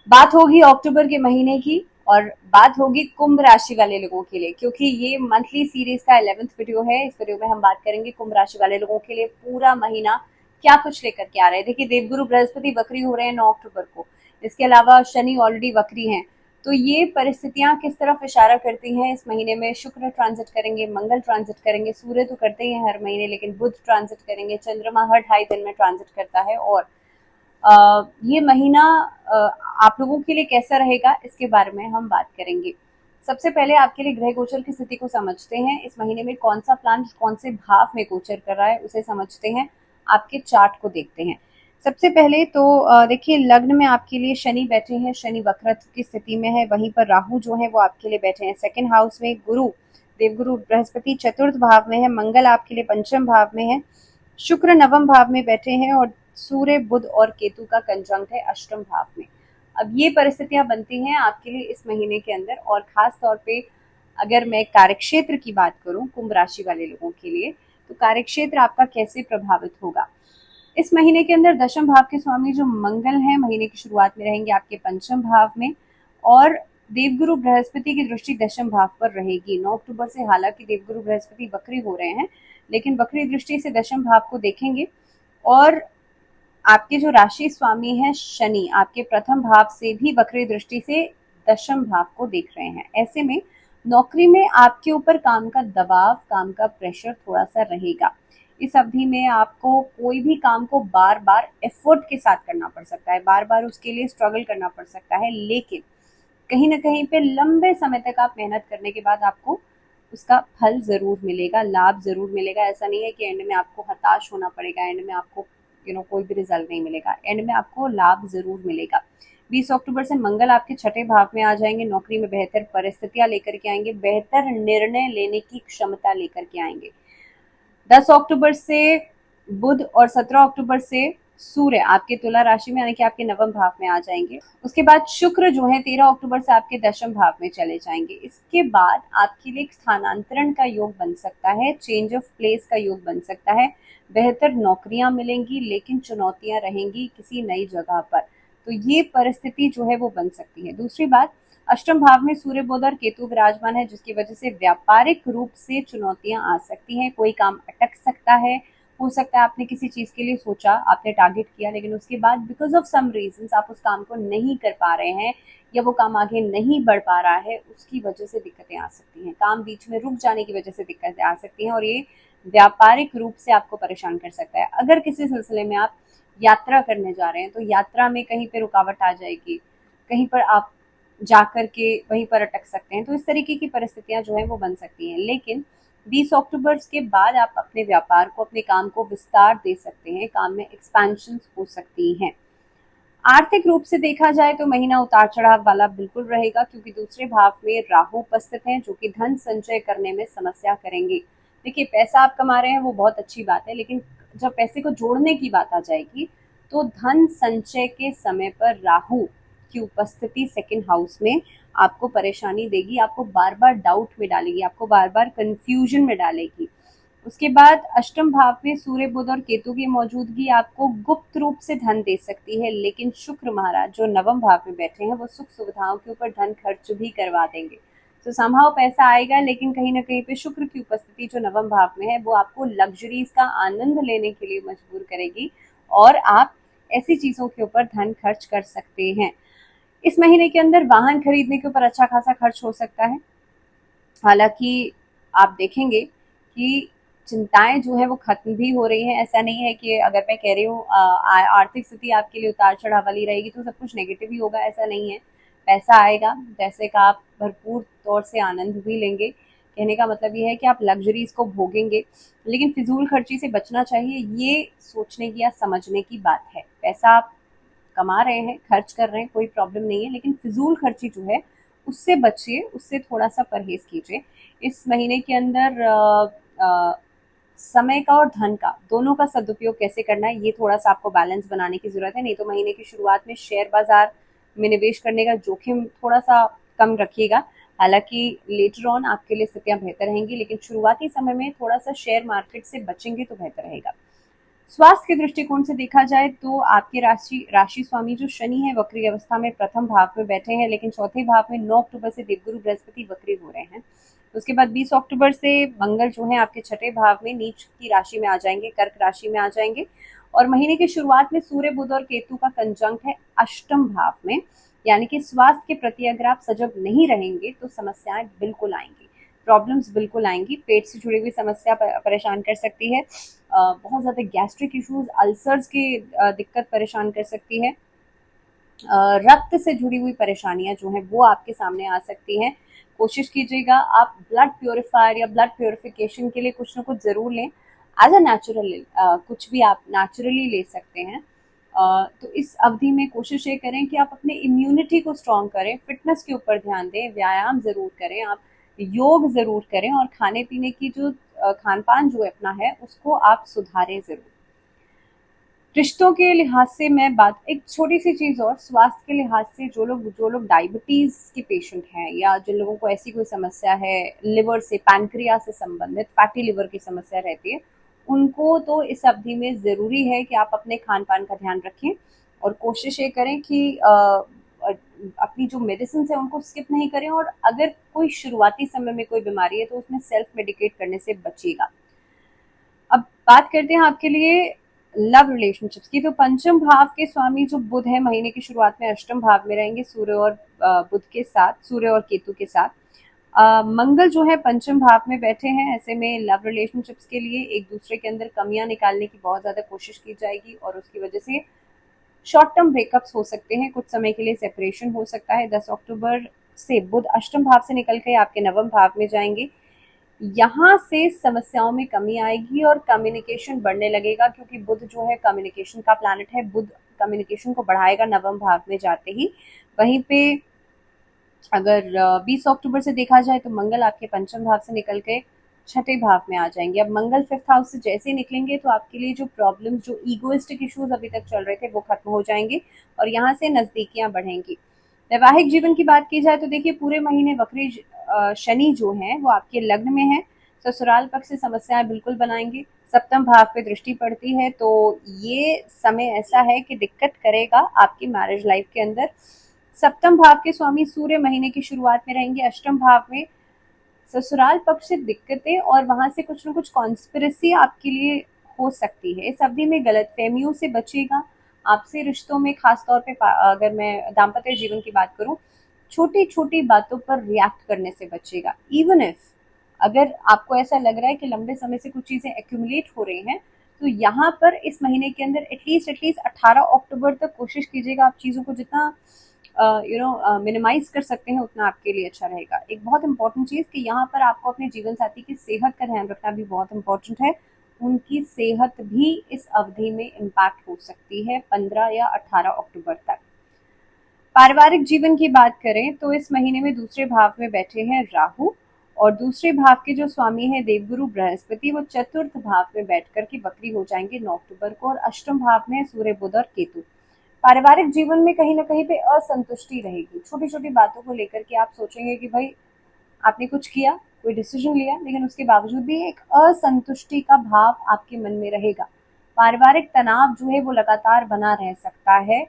बात होगी अक्टूबर के महीने की, और बात होगी कुंभ राशि वाले लोगों के लिए, क्योंकि ये मंथली सीरीज का 11th वीडियो है। इस वीडियो में हम बात करेंगे कुंभ राशि वाले लोगों के लिए पूरा महीना क्या कुछ लेकर के आ रहे हैं। देखिए, देवगुरु बृहस्पति वक्री हो रहे हैं 9 अक्टूबर को। इसके अलावा शनि ऑलरेडी वक्री हैं। तो ये परिस्थितियां किस तरफ इशारा करती हैं, इस महीने में शुक्र ट्रांजिट करेंगे, मंगल ट्रांजिट करेंगे, सूर्य तो करते ही हैं हर महीने, लेकिन बुध ट्रांजिट करेंगे, चंद्रमा हर 2.5 दिन में ट्रांजिट करता है। और ये महीना आप लोगों के लिए कैसा रहेगा, इसके बारे में हम बात करेंगे। सबसे पहले आपके लिए ग्रह गोचर की स्थिति को समझते हैं। इस महीने में कौन सा प्लान कौन से भाव में गोचर कर रहा है उसे समझते हैं, आपके चार्ट को देखते हैं। सबसे पहले तो देखिए, लग्न में आपके लिए शनि बैठे हैं, शनि वक्रत्व की स्थिति में है। वहीं पर राहु जो है वो आपके लिए बैठे हैं सेकंड हाउस में। गुरु देवगुरु बृहस्पति चतुर्थ भाव में है, मंगल आपके लिए पंचम भाव में है, शुक्र नवम भाव में बैठे हैं, और सूर्य बुध और केतु का कंजंक्ट है अष्टम भाव में। अब ये परिस्थितियां बनती हैं आपके लिए इस महीने के अंदर। और खास तौर पे अगर मैं कार्यक्षेत्र की बात करूं कुंभ राशि वाले लोगों के लिए, तो कार्यक्षेत्र आपका कैसे प्रभावित होगा। इस महीने के अंदर दशम भाव के स्वामी जो मंगल हैं, महीने की शुरुआत में रहेंगे आपके पंचम भाव में, और देवगुरु बृहस्पति की दृष्टि दशम भाव पर रहेगी 9 अक्टूबर से। हालांकि देवगुरु बृहस्पति वक्री हो रहे हैं, लेकिन वक्री दृष्टि से दशम भाव को देखेंगे। और आपके जो राशि स्वामी हैं शनि, आपके प्रथम भाव से भी वक्री दृष्टि से दशम भाव को देख रहे हैं। ऐसे में नौकरी में आपके ऊपर काम का दबाव, काम का प्रेशर थोड़ा सा रहेगा। इस अवधि में आपको कोई भी काम को बार बार एफर्ट के साथ करना पड़ सकता है, बार बार उसके लिए स्ट्रगल करना पड़ सकता है, लेकिन कहीं ना कहीं पे लंबे समय तक आप मेहनत करने के बाद आपको उसका फल जरूर मिलेगा, लाभ जरूर मिलेगा। ऐसा नहीं है कि एंड में आपको हताश होना पड़ेगा, एंड में आपको कोई भी रिजल्ट नहीं मिलेगा, एंड में आपको लाभ जरूर मिलेगा। 20 अक्टूबर से मंगल आपके छठे भाव में आ जाएंगे, नौकरी में बेहतर परिस्थितियां लेकर के आएंगे, बेहतर निर्णय लेने की क्षमता लेकर के आएंगे। 10 अक्टूबर से बुध और 17 अक्टूबर से सूर्य आपके तुला राशि में यानी कि आपके नवम भाव में आ जाएंगे। उसके बाद शुक्र जो है 13 अक्टूबर से आपके दशम भाव में चले जाएंगे। इसके बाद आपके लिए एक स्थानांतरण का योग बन सकता है, चेंज ऑफ प्लेस का योग बन सकता है। बेहतर नौकरियां मिलेंगी, लेकिन चुनौतियां रहेंगी किसी नई जगह पर। तो ये परिस्थिति जो है वो बन सकती है। दूसरी बात, अष्टम भाव में सूर्य बुध और केतु विराजमान है, जिसकी वजह से व्यापारिक रूप से चुनौतियां आ सकती हैं। कोई काम अटक सकता है, हो सकता है आपने किसी चीज के लिए सोचा, आपने टारगेट किया, लेकिन उसके बाद बिकॉज ऑफ सम रीजंस आप उस काम को नहीं कर पा रहे हैं, या वो काम आगे नहीं बढ़ पा रहा है, उसकी वजह से दिक्कतें आ सकती हैं। काम बीच में रुक जाने की वजह से दिक्कतें आ सकती हैं, और ये व्यापारिक रूप से आपको परेशान कर सकता है। अगर किसी सिलसिले में आप यात्रा करने जा रहे हैं, तो यात्रा में कहीं पे रुकावट आ जाएगी, कहीं पर आप जाकर के वहीं पर अटक सकते हैं। तो इस तरीके की परिस्थितियां जो है वो बन सकती हैं। लेकिन 20 अक्टूबर के बाद आप अपने व्यापार को, अपने काम को विस्तार दे सकते हैं, काम में एक्सपेंशन हो सकती हैं। आर्थिक रूप से देखा जाए तो महीना उतार चढ़ाव वाला बिल्कुल रहेगा, क्योंकि दूसरे भाव में राहु उपस्थित हैं, जो कि धन संचय करने में समस्या करेंगे। देखिए, पैसा आप कमा रहे हैं वो बहुत अच्छी बात है, लेकिन जब पैसे को जोड़ने की बात आ जाएगी, तो धन संचय के समय पर राहु की उपस्थिति सेकंड हाउस में आपको परेशानी देगी, आपको बार बार डाउट में डालेगी, आपको बार बार कंफ्यूजन में डालेगी। उसके बाद अष्टम भाव में सूर्य बुध और केतु की मौजूदगी आपको गुप्त रूप से धन दे सकती है, लेकिन शुक्र महाराज जो नवम भाव में बैठे हैं वो सुख सुविधाओं के ऊपर धन खर्च भी करवा देंगे। तो संभव पैसा आएगा, लेकिन कहीं ना कहीं पे शुक्र की उपस्थिति जो नवम भाव में है वो आपको लग्जरीज का आनंद लेने के लिए मजबूर करेगी, और आप ऐसी चीजों के ऊपर धन खर्च कर सकते हैं। इस महीने के अंदर वाहन खरीदने के ऊपर अच्छा खासा खर्च हो सकता है। हालांकि आप देखेंगे कि चिंताएं जो है वो खत्म भी हो रही हैं। ऐसा नहीं है कि अगर मैं कह रही हूँ आर्थिक स्थिति आपके लिए उतार चढ़ाव वाली रहेगी तो सब कुछ नेगेटिव ही होगा, ऐसा नहीं है। पैसा आएगा, पैसे का आप भरपूर तौर से आनंद भी लेंगे। कहने का मतलब ये है कि आप लग्जरीज को भोगेंगे, लेकिन फिजूल खर्ची से बचना चाहिए। ये सोचने की या समझने की बात है। पैसा आप कमा रहे हैं, खर्च कर रहे हैं, कोई प्रॉब्लम नहीं है, लेकिन फिजूल खर्ची जो है उससे बचिए, उससे थोड़ा सा परहेज कीजिए। इस महीने के अंदर समय का और धन का दोनों का सदुपयोग कैसे करना है, ये थोड़ा सा आपको बैलेंस बनाने की जरूरत है। नहीं तो महीने की शुरुआत में शेयर बाजार में निवेश करने का जोखिम थोड़ा सा कम रखिएगा। हालांकि लेटर ऑन आपके लिए स्थितियां बेहतर रहेंगी, लेकिन शुरुआती समय में थोड़ा सा शेयर मार्केट से बचेंगे तो बेहतर रहेगा। स्वास्थ्य के दृष्टिकोण से देखा जाए तो आपके राशि राशि स्वामी जो शनि है वक्री अवस्था में प्रथम भाव में बैठे हैं, लेकिन चौथे भाव में 9 अक्टूबर से देवगुरु बृहस्पति वक्री हो रहे हैं। उसके बाद 20 अक्टूबर से मंगल जो है आपके छठे भाव में नीच की राशि में आ जाएंगे, कर्क राशि में आ जाएंगे। और महीने की शुरुआत में सूर्य बुध और केतु का कंजंक्ट है अष्टम भाव में, यानी कि स्वास्थ्य के प्रति अगर आप सजग नहीं रहेंगे तो समस्याएं बिल्कुल आएंगी, प्रॉब्लम्स बिल्कुल आएंगी। पेट से जुड़ी हुई समस्या परेशान कर सकती है, बहुत ज़्यादा गैस्ट्रिक इश्यूज, अल्सर्स की दिक्कत परेशान कर सकती है। रक्त से जुड़ी हुई परेशानियां जो हैं वो आपके सामने आ सकती हैं। कोशिश कीजिएगा आप ब्लड प्योरीफायर या ब्लड प्योरिफिकेशन के लिए कुछ ना कुछ ज़रूर लें, एज अ नेचुरल, कुछ भी आप नेचुरली ले सकते हैं। तो इस अवधि में कोशिश ये करें कि आप अपने इम्यूनिटी को स्ट्रॉन्ग करें, फिटनेस के ऊपर ध्यान दें, व्यायाम ज़रूर करें, आप योग ज़रूर करें और खाने पीने की जो खान पान जो अपना है उसको आप सुधारें ज़रूर। रिश्तों के लिहाज से मैं बात, एक छोटी सी चीज़ और, स्वास्थ्य के लिहाज से जो लोग डायबिटीज़ के पेशेंट हैं या जिन लोगों को ऐसी कोई समस्या है, लिवर से, पैनक्रियास से संबंधित फैटी लिवर की समस्या रहती है, उनको तो इस अवधि में ज़रूरी है कि आप अपने खान पान का ध्यान रखें और कोशिश ये करें कि अपनी जो मेडिसिन है उनको स्किप नहीं करें, और अगर कोई शुरुआती समय में कोई बीमारी है तो उसमें सेल्फ मेडिकेट करने से बचिएगा। अब बात करते हैं आपके लिए लव रिलेशनशिप्स की। तो पंचम भाव के स्वामी जो बुध है महीने की शुरुआत में अष्टम भाव में रहेंगे सूर्य और बुध के साथ, सूर्य और केतु के साथ। मंगल जो है पंचम भाव में बैठे हैं, ऐसे में लव रिलेशनशिप्स के लिए एक दूसरे के अंदर कमियां निकालने की बहुत ज्यादा कोशिश की जाएगी और उसकी वजह से शॉर्ट टर्म ब्रेकअप्स हो सकते हैं, कुछ समय के लिए सेपरेशन हो सकता है। 10 अक्टूबर से बुध अष्टम भाव से निकल के आपके नवम भाव में जाएंगे, यहाँ से समस्याओं में कमी आएगी और कम्युनिकेशन बढ़ने लगेगा, क्योंकि बुध जो है कम्युनिकेशन का प्लैनेट है, बुध कम्युनिकेशन को बढ़ाएगा नवम भाव में जाते ही। वहीं पे अगर 20 अक्टूबर से देखा जाए तो मंगल आपके पंचम भाव से निकल के छठे भाव में आ जाएंगे। अब मंगल फिफ्थ हाउस से जैसे ही निकलेंगे तो आपके लिए जो प्रॉब्लम्स, जो ईगोइस्टिक इश्यूज अभी तक चल रहे थे वो खत्म हो जाएंगे और यहाँ से नजदीकियां बढ़ेंगी। वैवाहिक जीवन की बात की जाए तो देखिए पूरे महीने वक्री शनि जो है वो आपके लग्न में है, ससुराल पक्ष से समस्याएं बिल्कुल बनाएंगे। सप्तम भाव पे दृष्टि पड़ती है तो ये समय ऐसा है कि दिक्कत करेगा आपकी मैरिज लाइफ के अंदर। सप्तम भाव के स्वामी सूर्य महीने की शुरुआत में रहेंगे अष्टम भाव में, ससुराल पक्ष से दिक्कतें और वहां से कुछ ना कुछ कॉन्स्पिरेसी आपके लिए हो सकती है। इस अवधि में गलत फहमियों से बचेगा। आपसे रिश्तों में खासतौर पे अगर मैं दाम्पत्य जीवन की बात करूं, छोटी छोटी बातों पर रिएक्ट करने से बचेगा। इवन इफ अगर आपको ऐसा लग रहा है कि लंबे समय से कुछ चीजें एक्यूमुलेट हो रही हैं, तो यहाँ पर इस महीने के अंदर एटलीस्ट 18 अक्टूबर तक कोशिश कीजिएगा आप चीज़ों को जितना मिनिमाइज कर सकते हैं उतना आपके लिए अच्छा रहेगा। एक बहुत इंपॉर्टेंट चीज़ कि यहाँ पर आपको अपने जीवन साथी की सेहत का ध्यान रखना भी बहुत इंपॉर्टेंट है। उनकी सेहत भी इस अवधि में इम्पैक्ट हो सकती है 15 या 18 अक्टूबर तक। पारिवारिक जीवन की बात करें तो इस महीने में दूसरे भाव में बैठे हैं राहु और दूसरे भाव के जो स्वामी है देवगुरु बृहस्पति, वो चतुर्थ भाव में बैठकर के वक्री हो जाएंगे 9 अक्टूबर को और अष्टम भाव में सूर्य बुध और केतु। पारिवारिक जीवन में कहीं ना कहीं पे असंतुष्टि रहेगी, छोटी छोटी बातों को लेकर के आप सोचेंगे कि भाई आपने कुछ किया, कोई डिसीजन लिया, लेकिन उसके बावजूद भी एक असंतुष्टि का भाव आपके मन में रहेगा। पारिवारिक तनाव जो है वो लगातार बना रह सकता है।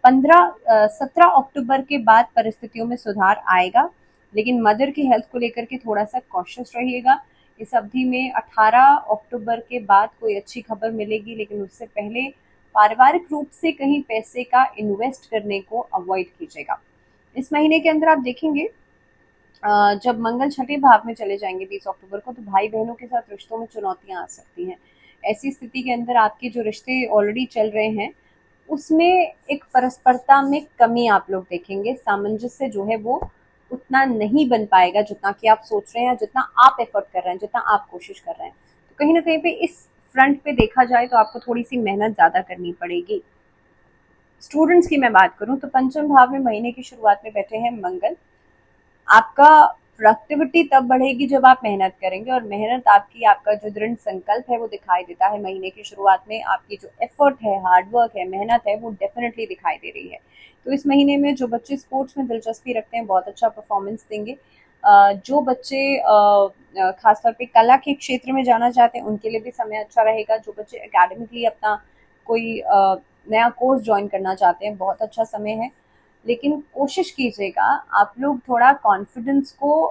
17 अक्टूबर के बाद परिस्थितियों में सुधार आएगा, लेकिन मदर की हेल्थ को लेकर के थोड़ा सा कॉशियस रहिएगा। इस अवधि में 18 अक्टूबर के बाद कोई अच्छी खबर मिलेगी, लेकिन उससे पहले पारिवारिक रूप से कहीं पैसे का इन्वेस्ट करने को अवॉइड कीजिएगा। इस महीने के अंदर आप देखेंगे जब मंगल छठे भाव में चले जाएंगे 20 अक्टूबर को, तो भाई बहनों के साथ रिश्तों में चुनौतियां आ सकती हैं। ऐसी स्थिति के अंदर आपके जो रिश्ते ऑलरेडी चल रहे हैं उसमें एक परस्परता में कमी आप लोग देखेंगे, सामंजस्य जो है वो उतना नहीं बन पाएगा जितना कि आप सोच रहे हैं, जितना आप एफर्ट कर रहे हैं, जितना आप कोशिश कर रहे हैं। तो कहीं ना कहीं पे इस फ्रंट पे देखा जाए तो आपको थोड़ी सी मेहनत ज्यादा करनी पड़ेगी। स्टूडेंट्स की मैं बात करूं तो पंचम भाव में महीने की शुरुआत में बैठे हैं मंगल। आपका प्रोडक्टिविटी तब बढ़ेगी जब आप मेहनत करेंगे और मेहनत आपका जो दृढ़ संकल्प है वो दिखाई देता है महीने की शुरुआत में। आपकी जो एफर्ट है, हार्डवर्क है, मेहनत है, वो डेफिनेटली दिखाई दे रही है। तो इस महीने में जो बच्चे स्पोर्ट्स में दिलचस्पी रखते हैं बहुत अच्छा परफॉर्मेंस देंगे। जो बच्चे खासतौर पे कला के क्षेत्र में जाना चाहते हैं उनके लिए भी समय अच्छा रहेगा। जो बच्चे एकेडमिकली अपना कोई नया कोर्स ज्वाइन करना चाहते हैं, बहुत अच्छा समय है। लेकिन कोशिश कीजिएगा आप लोग थोड़ा कॉन्फिडेंस को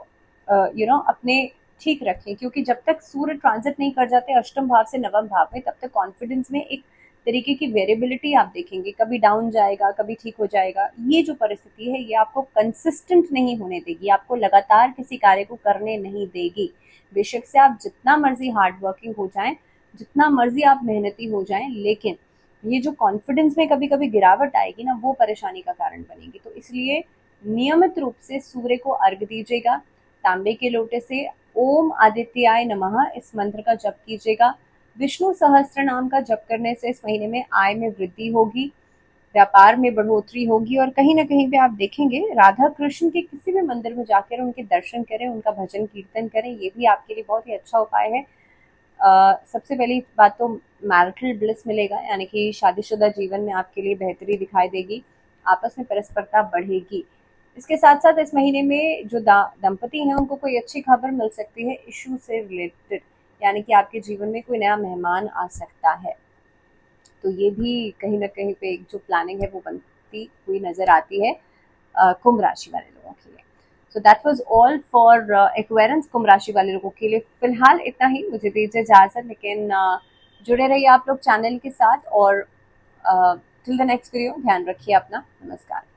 अपने ठीक रखें, क्योंकि जब तक सूर्य ट्रांजिट नहीं कर जाते अष्टम भाव से नवम भाव में, तब तक कॉन्फिडेंस में एक तरीके की वेरिएबिलिटी आप देखेंगे, कभी डाउन जाएगा, कभी ठीक हो जाएगा। ये जो परिस्थिति है ये आपको कंसिस्टेंट नहीं होने देगी, आपको लगातार किसी कार्य को करने नहीं देगी। बेशक से आप जितना मर्जी हार्ड वर्किंग हो जाएं, जितना मर्जी आप मेहनती हो जाएं, लेकिन ये जो कॉन्फिडेंस में कभी कभी गिरावट आएगी ना, वो परेशानी का कारण बनेगी। तो इसलिए नियमित रूप से सूर्य को अर्घ दीजिएगा। तांबे के लोटे से ओम आदित्याय नमः इस मंत्र का जप कीजिएगा। विष्णु सहस्त्र नाम का जप करने से इस महीने में आय में वृद्धि होगी, व्यापार में बढ़ोतरी होगी, और कहीं ना कहीं पे आप देखेंगे राधा कृष्ण के किसी भी मंदिर में जाकर उनके दर्शन करें, उनका भजन कीर्तन करें, ये भी आपके लिए बहुत ही अच्छा उपाय है। सबसे पहली बात तो मैरिटल ब्लिस मिलेगा, यानी कि शादीशुदा जीवन में आपके लिए बेहतरी दिखाई देगी, आपस में परस्परता बढ़ेगी। इसके साथ साथ इस महीने में जो दंपति हैं उनको कोई अच्छी खबर मिल सकती है इशू से रिलेटेड, यानी कि आपके जीवन में कोई नया मेहमान आ सकता है। तो ये भी कहीं ना कहीं पे एक जो प्लानिंग है वो बनती हुई नजर आती है कुंभ राशि वाले लोगों के लिए। So that was all for Aquarians. कुंभ राशि वाले लोगों के लिए फिलहाल इतना ही, मुझे दीजिए इजाजत, लेकिन जुड़े रहिए आप लोग चैनल के साथ, और टिल द नेक्स्ट वीडियो ध्यान रखिए अपना। नमस्कार।